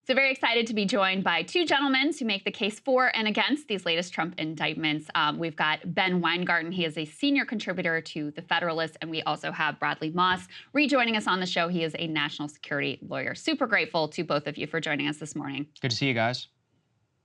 So very excited to be joined by two gentlemen who make the case for and against these latest Trump indictments. We've got Ben Weingarten. He is a senior contributor to The Federalist. And we also have Bradley Moss rejoining us on the show. He is a national security lawyer. Super grateful to both of you for joining us this morning. Good to see you guys.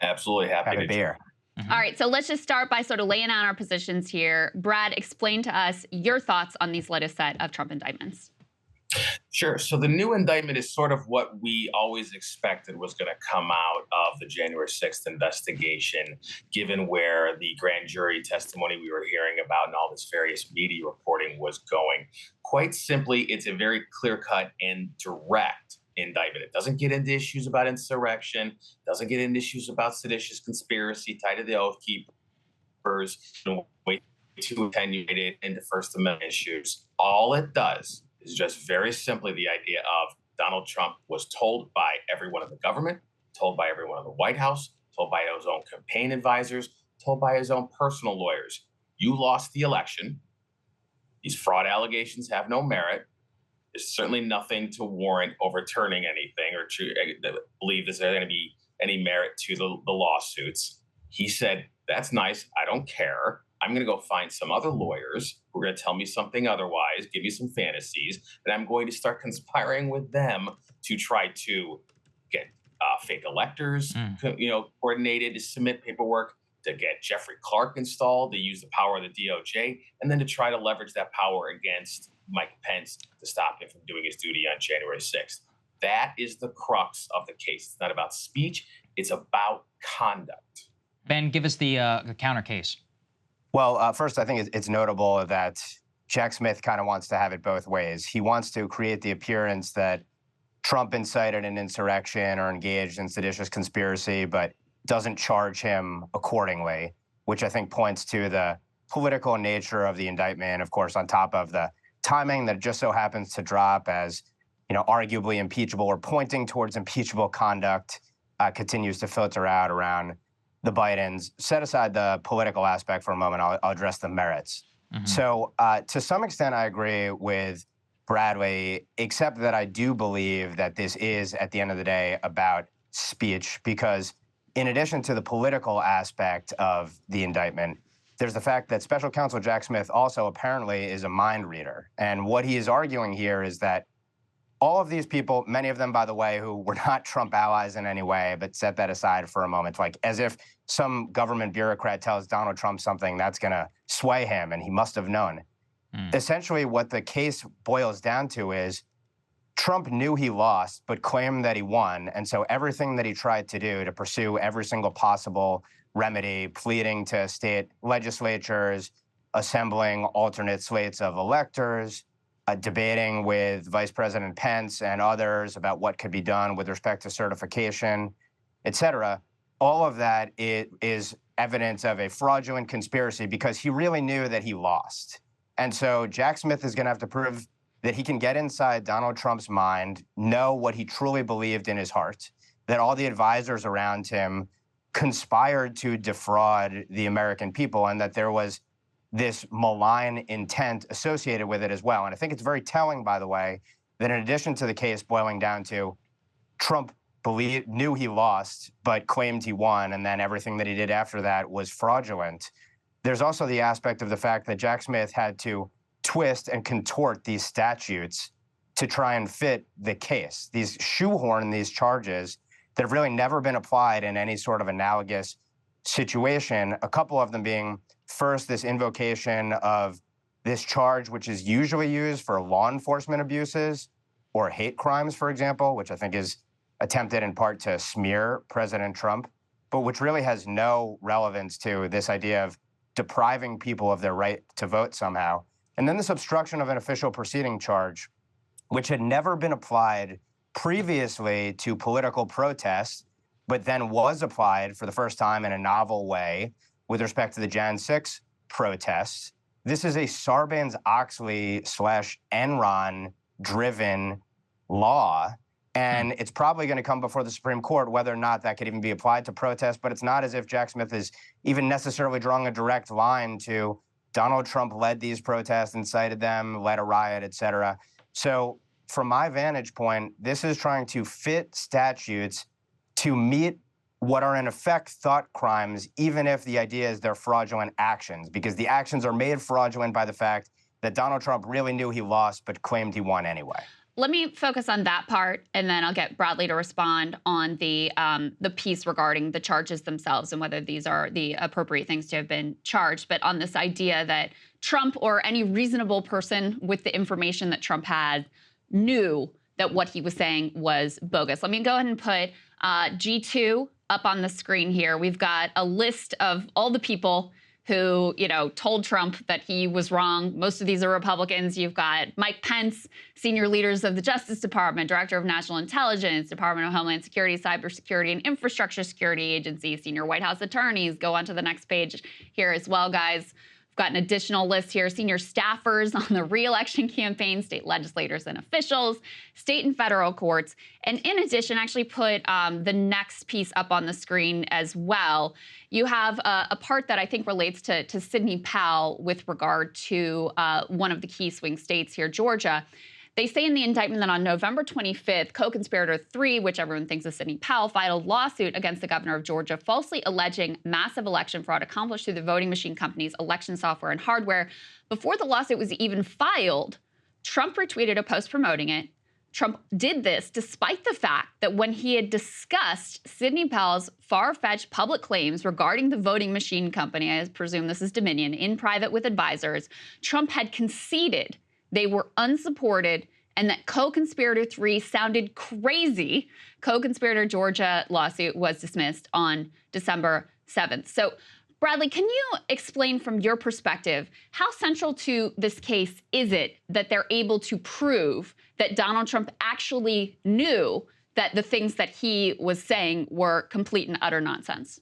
Absolutely happy to be here. All right, so let's just start by sort of laying out our positions here. Brad, explain to us your thoughts on these latest set of Trump indictments. Sure. So the new indictment is sort of what we always expected was going to come out of the January 6th investigation, given where the grand jury testimony we were hearing about and all this various media reporting was going. Quite simply, it's a very clear-cut and direct indictment. It doesn't get into issues about insurrection, doesn't get into issues about seditious conspiracy tied to the Oath Keepers, way too attenuated into First Amendment issues. All it does is just very simply the idea of Donald Trump was told by everyone in the government, told by everyone in the White House, told by his own campaign advisors, told by his own personal lawyers, you lost the election. These fraud allegations have no merit. There's certainly nothing to warrant overturning anything or to believe there's going to be any merit to the lawsuits. He said, that's nice. I don't care. I'm going to go find some other lawyers who are going to tell me something otherwise, give me some fantasies, and I'm going to start conspiring with them to try to get fake electors, coordinated to submit paperwork, to get Jeffrey Clark installed, to use the power of the DOJ, and then to try to leverage that power against Mike Pence to stop him from doing his duty on January 6th. That is the crux of the case. It's not about speech. It's about conduct. Ben, give us the counter case. Well, first, I think it's notable that Jack Smith kind of wants to have it both ways. He wants to create the appearance that Trump incited an insurrection or engaged in seditious conspiracy, but doesn't charge him accordingly, which I think points to the political nature of the indictment, of course, on top of the timing that just so happens to drop as, arguably impeachable or pointing towards impeachable conduct continues to filter out around the Bidens. Set aside the political aspect for a moment. I'll address the merits. So to some extent, I agree with Bradley, except that I do believe that this is, at the end of the day, about speech, because in addition to the political aspect of the indictment, there's the fact that Special Counsel Jack Smith also apparently is a mind reader. And what he is arguing here is that all of these people, many of them, by the way, who were not Trump allies in any way, but set that aside for a moment, like as if some government bureaucrat tells Donald Trump something that's going to sway him and he must have known. Essentially, what the case boils down to is Trump knew he lost, but claimed that he won. And so everything that he tried to do to pursue every single possible remedy, pleading to state legislatures, assembling alternate slates of electors, debating with Vice President Pence and others about what could be done with respect to certification, et cetera. All of that is evidence of a fraudulent conspiracy because he really knew that he lost. And so Jack Smith is going to have to prove that he can get inside Donald Trump's mind, know what he truly believed in his heart, that all the advisors around him conspired to defraud the American people, and that there was this malign intent associated with it as well. And I think it's very telling, by the way, that in addition to the case boiling down to Trump knew he lost, but claimed he won, and then everything that he did after that was fraudulent, there's also the aspect of the fact that Jack Smith had to twist and contort these statutes to try and fit the case, these shoehorn these charges that have really never been applied in any sort of analogous situation, a couple of them being, first, this invocation of this charge, which is usually used for law enforcement abuses or hate crimes, for example, which I think is attempted in part to smear President Trump, but which really has no relevance to this idea of depriving people of their right to vote somehow. And then this obstruction of an official proceeding charge, which had never been applied previously to political protests, but then was applied for the first time in a novel way with respect to the Jan 6 protests. This is a Sarbanes-Oxley/Enron-driven law, and it's probably going to come before the Supreme Court whether or not that could even be applied to protests, but it's not as if Jack Smith is even necessarily drawing a direct line to Donald Trump led these protests, incited them, led a riot, et cetera. So from my vantage point, this is trying to fit statutes to meet what are in effect thought crimes, even if the idea is they're fraudulent actions, because the actions are made fraudulent by the fact that Donald Trump really knew he lost but claimed he won anyway. Let me focus on that part, and then I'll get Bradley to respond on the piece regarding the charges themselves and whether these are the appropriate things to have been charged. But on this idea that Trump or any reasonable person with the information that Trump had knew that what he was saying was bogus. Let me go ahead and put G2 up on the screen here. We've got a list of all the people who, told Trump that he was wrong. Most of these are Republicans. You've got Mike Pence, senior leaders of the Justice Department, Director of National Intelligence, Department of Homeland Security, Cybersecurity and Infrastructure Security Agency, senior White House attorneys. Go on to the next page here as well, guys. Got an additional list here, senior staffers on the re-election campaign, state legislators and officials, state and federal courts. And in addition, actually put the next piece up on the screen as well. You have a part that I think relates to Sidney Powell with regard to one of the key swing states here, Georgia. They say in the indictment that on November 25th, co-conspirator 3, which everyone thinks is Sidney Powell, filed a lawsuit against the governor of Georgia, falsely alleging massive election fraud accomplished through the voting machine company's election software and hardware. Before the lawsuit was even filed, Trump retweeted a post promoting it. Trump did this despite the fact that when he had discussed Sidney Powell's far-fetched public claims regarding the voting machine company, I presume this is Dominion, in private with advisors, Trump had conceded they were unsupported and that co-conspirator 3 sounded crazy. Co-conspirator Georgia lawsuit was dismissed on December 7th. So, Bradley, can you explain from your perspective how central to this case is it that they're able to prove that Donald Trump actually knew that the things that he was saying were complete and utter nonsense?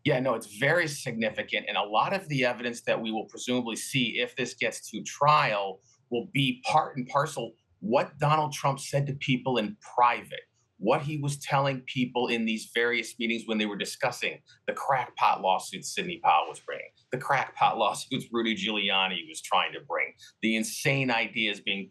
Yeah, no, it's very significant. And a lot of the evidence that we will presumably see if this gets to trial will be part and parcel what Donald Trump said to people in private, what he was telling people in these various meetings when they were discussing the crackpot lawsuits Sidney Powell was bringing, the crackpot lawsuits Rudy Giuliani was trying to bring, the insane ideas being,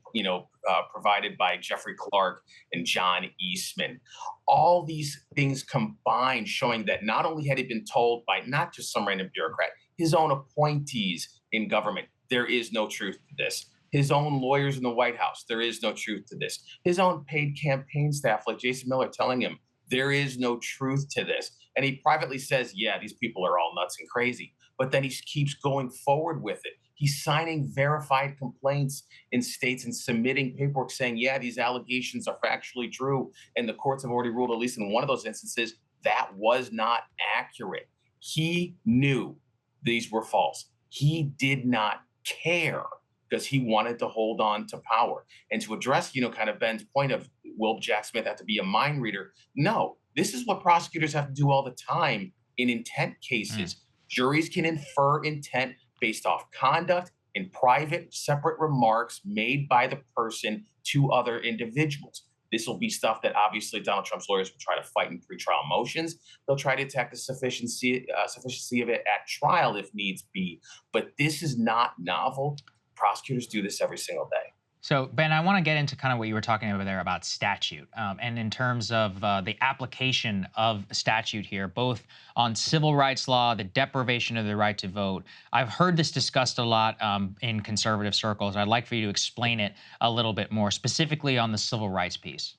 provided by Jeffrey Clark and John Eastman. All these things combined showing that not only had he been told by not just some random bureaucrat, his own appointees in government, there is no truth to this. His own lawyers in the White House, there is no truth to this. His own paid campaign staff, like Jason Miller, telling him, there is no truth to this. And he privately says, yeah, these people are all nuts and crazy. But then he keeps going forward with it. He's signing verified complaints in states and submitting paperwork saying, yeah, these allegations are factually true. And the courts have already ruled, at least in one of those instances, that was not accurate. He knew these were false. He did not care, because he wanted to hold on to power. And to address, kind of Ben's point of, will Jack Smith have to be a mind reader? No, this is what prosecutors have to do all the time in intent cases. Juries can infer intent based off conduct and private, separate remarks made by the person to other individuals. This will be stuff that obviously Donald Trump's lawyers will try to fight in pretrial motions. They'll try to attack the sufficiency of it at trial if needs be. But this is not novel. Prosecutors do this every single day. So, Ben, I want to get into kind of what you were talking over there about statute, and in terms of the application of statute here, both on civil rights law, the deprivation of the right to vote. I've heard this discussed a lot in conservative circles. I'd like for you to explain it a little bit more, specifically on the civil rights piece.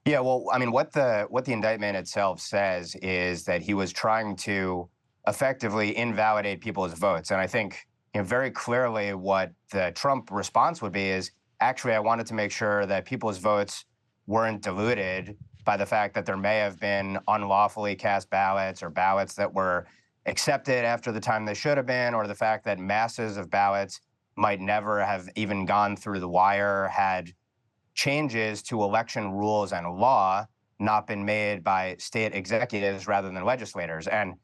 Yeah, well, I mean, what the indictment itself says is that he was trying to effectively invalidate people's votes, and I think very clearly what the Trump response would be is, actually, I wanted to make sure that people's votes weren't diluted by the fact that there may have been unlawfully cast ballots or ballots that were accepted after the time they should have been, or the fact that masses of ballots might never have even gone through the wire had changes to election rules and law not been made by state executives rather than legislators. And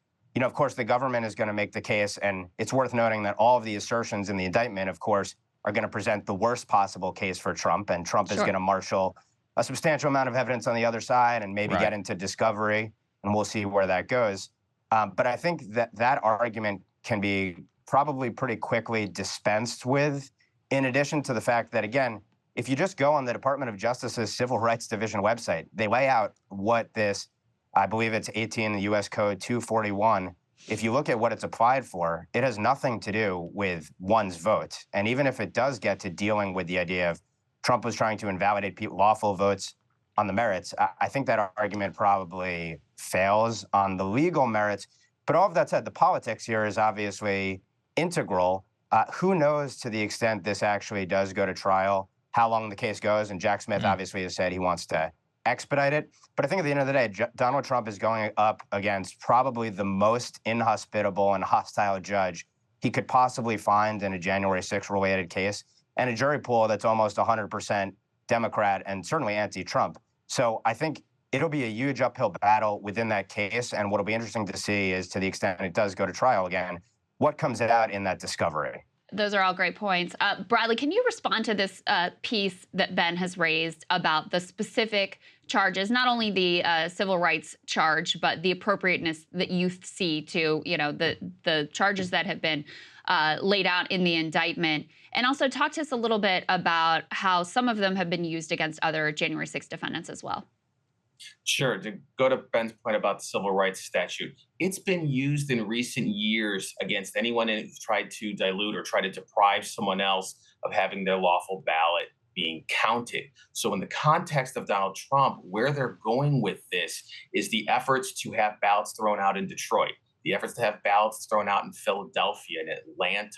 of course, the government is going to make the case, and it's worth noting that all of the assertions in the indictment, of course, are going to present the worst possible case for Trump, and Trump is going to marshal a substantial amount of evidence on the other side and maybe get into discovery, and we'll see where that goes. But I think that argument can be probably pretty quickly dispensed with, in addition to the fact that, again, if you just go on the Department of Justice's Civil Rights Division website, they lay out what this, I believe it's 18 the U.S. Code 241. If you look at what it's applied for, it has nothing to do with one's vote. And even if it does get to dealing with the idea of Trump was trying to invalidate lawful votes on the merits, I think that argument probably fails on the legal merits. But all of that said, the politics here is obviously integral. Who knows to the extent this actually does go to trial, how long the case goes. And Jack Smith obviously has said he wants to expedite it. But I think at the end of the day, Donald Trump is going up against probably the most inhospitable and hostile judge he could possibly find in a January 6th related case, and a jury pool that's almost 100% Democrat and certainly anti-Trump. So I think it'll be a huge uphill battle within that case. And what'll be interesting to see is, to the extent it does go to trial again, what comes out in that discovery. Those are all great points. Bradley, can you respond to this piece that Ben has raised about the specific charges, not only the civil rights charge, but the appropriateness that you see to, the charges that have been laid out in the indictment? And also talk to us a little bit about how some of them have been used against other January 6th defendants as well. Sure. To go to Ben's point about the civil rights statute, it's been used in recent years against anyone who's tried to dilute or try to deprive someone else of having their lawful ballot being counted. So in the context of Donald Trump, where they're going with this is the efforts to have ballots thrown out in Detroit, the efforts to have ballots thrown out in Philadelphia and Atlanta.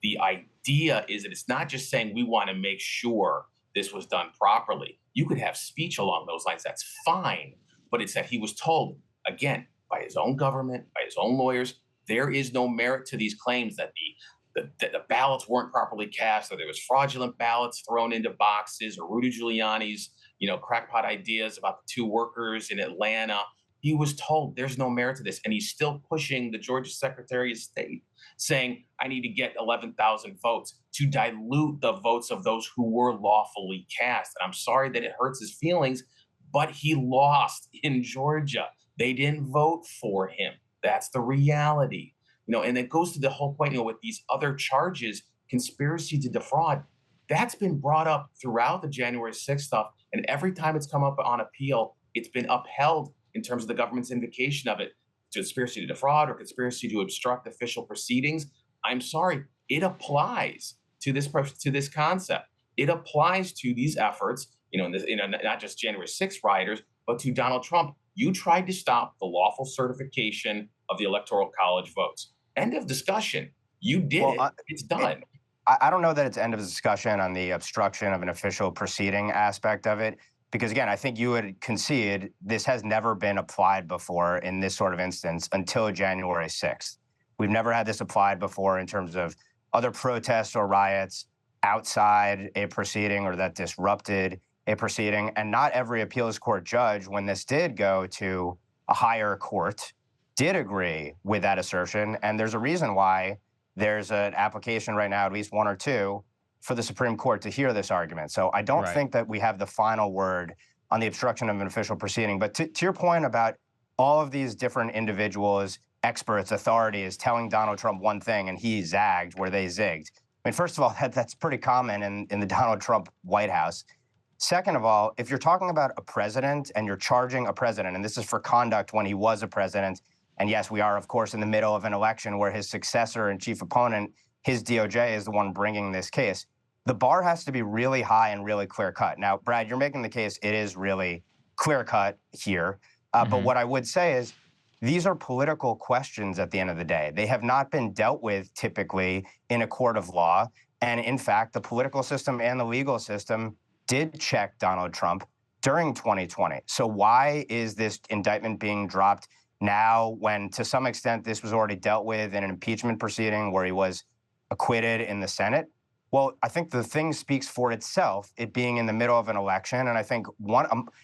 The idea is that it's not just saying we want to make sure this was done properly. You could have speech along those lines, that's fine. But it's that he was told, again, by his own government, by his own lawyers, there is no merit to these claims that the ballots weren't properly cast, or there was fraudulent ballots thrown into boxes, or Rudy Giuliani's, crackpot ideas about the two workers in Atlanta. He was told there's no merit to this, and he's still pushing the Georgia Secretary of State, saying, I need to get 11,000 votes to dilute the votes of those who were lawfully cast. And I'm sorry that it hurts his feelings, but he lost in Georgia. They didn't vote for him. That's the reality. And it goes to the whole point, with these other charges, conspiracy to defraud, that's been brought up throughout the January 6th stuff. And every time it's come up on appeal, it's been upheld in terms of the government's invocation of it. Conspiracy to defraud or conspiracy to obstruct official proceedings. I'm sorry, it applies to this concept. It applies to these efforts, not just January 6th rioters, but to Donald Trump. You tried to stop the lawful certification of the Electoral College votes. End of discussion. You did it. It's done. I don't know that it's end of discussion on the obstruction of an official proceeding aspect of it. Because again, I think you would concede this has never been applied before in this sort of instance until January 6th. We've never had this applied before in terms of other protests or riots outside a proceeding or that disrupted a proceeding. And not every appeals court judge, when this did go to a higher court, did agree with that assertion. And there's a reason why there's an application right now, at least one or two, for the Supreme Court to hear this argument. So I don't think that we have the final word on the obstruction of an official proceeding. But to your point about all of these different individuals, experts, authorities telling Donald Trump one thing and he zagged where they zigged. I mean, first of all, that's pretty common in the Donald Trump White House. Second of all, if you're talking about a president and you're charging a president, and this is for conduct when he was a president, and yes, we are, of course, in the middle of an election where his successor and chief opponent, his DOJ, is the one bringing this case. The bar has to be really high and really clear-cut. Now, Brad, you're making the case it is really clear-cut here. But what I would say is these are political questions at the end of the day. They have not been dealt with typically in a court of law. And in fact, the political system and the legal system did check Donald Trump during 2020. So why is this indictment being dropped now when, to some extent, this was already dealt with in an impeachment proceeding where he was acquitted in the Senate? Well, I think the thing speaks for itself, it being in the middle of an election. And I think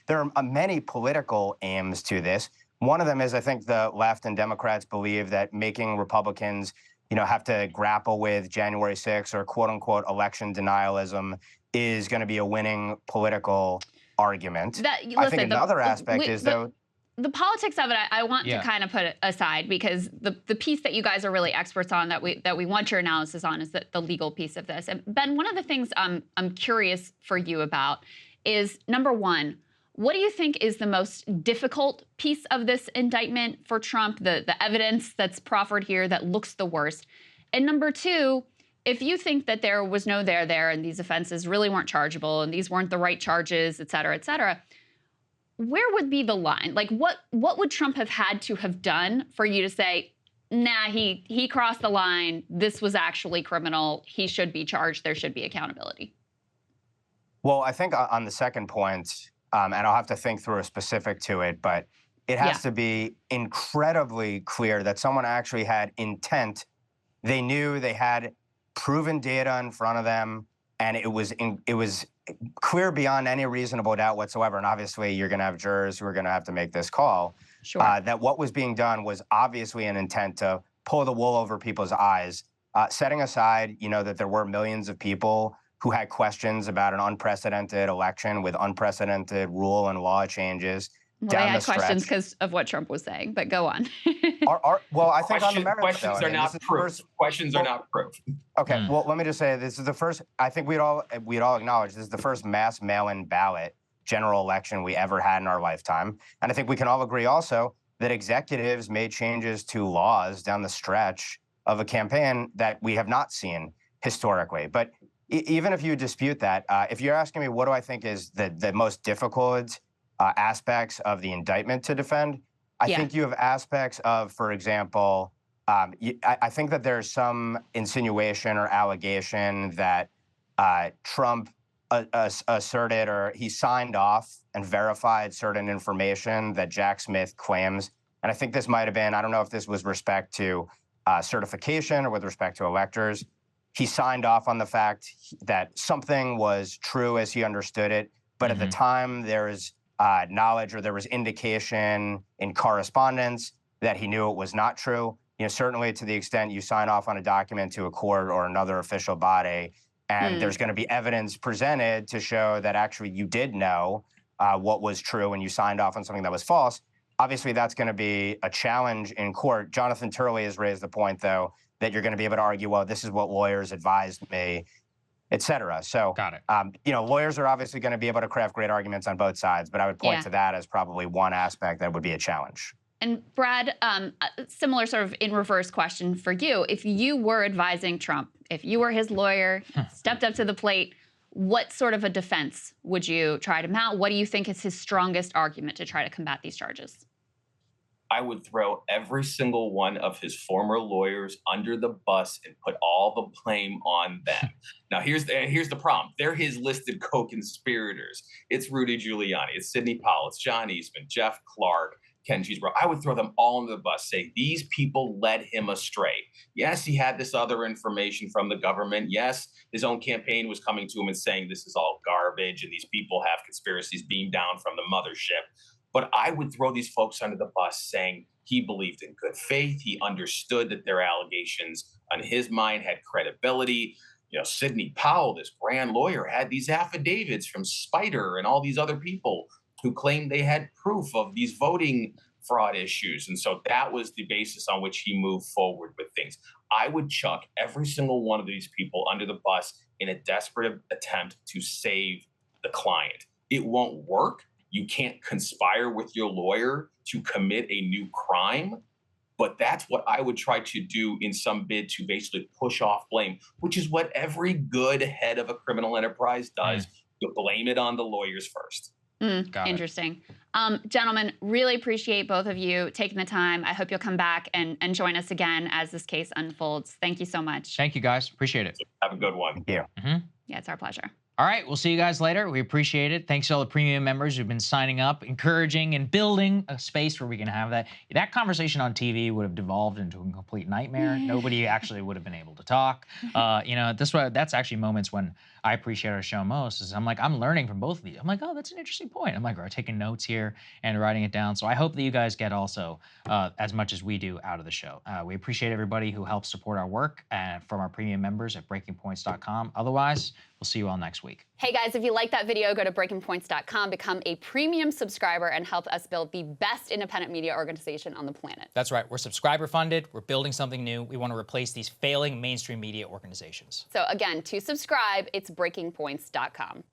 there are many political aims to this. One of them is I think the left and Democrats believe that making Republicans, have to grapple with January 6th or quote unquote election denialism is going to be a winning political argument. I think another aspect is though. the politics of it, I want Yeah. to kind of put it aside, because the piece that you guys are really experts on, that we want your analysis on, is the legal piece of this. And Ben, one of the things I'm curious for you about is, number one, what do you think is the most difficult piece of this indictment for Trump, the evidence that's proffered here that looks the worst? And number two, if you think that there was no there and these offenses really weren't chargeable and these weren't the right charges, et cetera, where would be the line? Like, what would Trump have had to have done for you to say, nah, he crossed the line, this was actually criminal, he should be charged, there should be accountability? Well, I think on the second point, and I'll have to think through a specific to it, but it has to be incredibly clear that someone actually had intent. They knew they had proven data in front of them, and it was clear beyond any reasonable doubt whatsoever. And obviously, you're going to have jurors who are going to have to make this call. Sure. That what was being done was obviously an intent to pull the wool over people's eyes. Setting aside, that there were millions of people who had questions about an unprecedented election with unprecedented rule and law changes. Well, they had questions because of what Trump was saying, but go on. Well, I think on the merits, questions are not proof. Questions are not proof. Okay, well, let me just say, this is the first, I think we'd all acknowledge, this is the first mass mail-in ballot general election we ever had in our lifetime. And I think we can all agree also that executives made changes to laws down the stretch of a campaign that we have not seen historically. But even if you dispute that, if you're asking me what do I think is the most difficult aspects of the indictment to defend, I think you have aspects of, for example, I think that there's some insinuation or allegation that Trump asserted, or he signed off and verified certain information that Jack Smith claims. And I think this might have been, I don't know if this was respect to certification or with respect to electors. He signed off on the fact that something was true as he understood it, but at the time there is knowledge, or there was indication in correspondence that he knew it was not true. Certainly to the extent you sign off on a document to a court or another official body, and there's going to be evidence presented to show that actually you did know what was true and you signed off on something that was false. Obviously, that's going to be a challenge in court. Jonathan Turley has raised the point, though, that you're going to be able to argue, well, this is what lawyers advised me, et cetera. So, got it. Lawyers are obviously going to be able to craft great arguments on both sides, but I would point to that as probably one aspect that would be a challenge. And Brad, a similar sort of in reverse question for you. If you were advising Trump, if you were his lawyer, stepped up to the plate, what sort of a defense would you try to mount? What do you think is his strongest argument to try to combat these charges? I would throw every single one of his former lawyers under the bus and put all the blame on them. Now, here's the problem. They're his listed co-conspirators. It's Rudy Giuliani, it's Sidney Powell, it's John Eastman, Jeff Clark, Ken Cheesebro. I would throw them all under the bus, say these people led him astray. Yes, he had this other information from the government. Yes, his own campaign was coming to him and saying this is all garbage and these people have conspiracies beamed down from the mothership. But I would throw these folks under the bus saying he believed in good faith. He understood that their allegations on his mind had credibility. Sidney Powell, this grand lawyer, had these affidavits from Spider and all these other people who claimed they had proof of these voting fraud issues. And so that was the basis on which he moved forward with things. I would chuck every single one of these people under the bus in a desperate attempt to save the client. It won't work. You can't conspire with your lawyer to commit a new crime. But that's what I would try to do in some bid to basically push off blame, which is what every good head of a criminal enterprise does. You blame it on the lawyers first. Interesting. Gentlemen, really appreciate both of you taking the time. I hope you'll come back and join us again as this case unfolds. Thank you so much. Thank you, guys. Appreciate it. Have a good one. Thank you. Yeah, it's our pleasure. All right, we'll see you guys later. We appreciate it. Thanks to all the premium members who've been signing up, encouraging and building a space where we can have that. That conversation on TV would have devolved into a complete nightmare. Nobody actually would have been able to talk. That's actually moments when I appreciate our show most. Is I'm learning from both of you. I'm like, oh, that's an interesting point. I'm like, we're taking notes here and writing it down. So I hope that you guys get also as much as we do out of the show. We appreciate everybody who helps support our work from our premium members at breakingpoints.com. Otherwise, we'll see you all next week. Hey guys, if you like that video, go to breakingpoints.com, become a premium subscriber, and help us build the best independent media organization on the planet. That's right. We're subscriber funded. We're building something new. We want to replace these failing mainstream media organizations. So again, to subscribe, it's breakingpoints.com.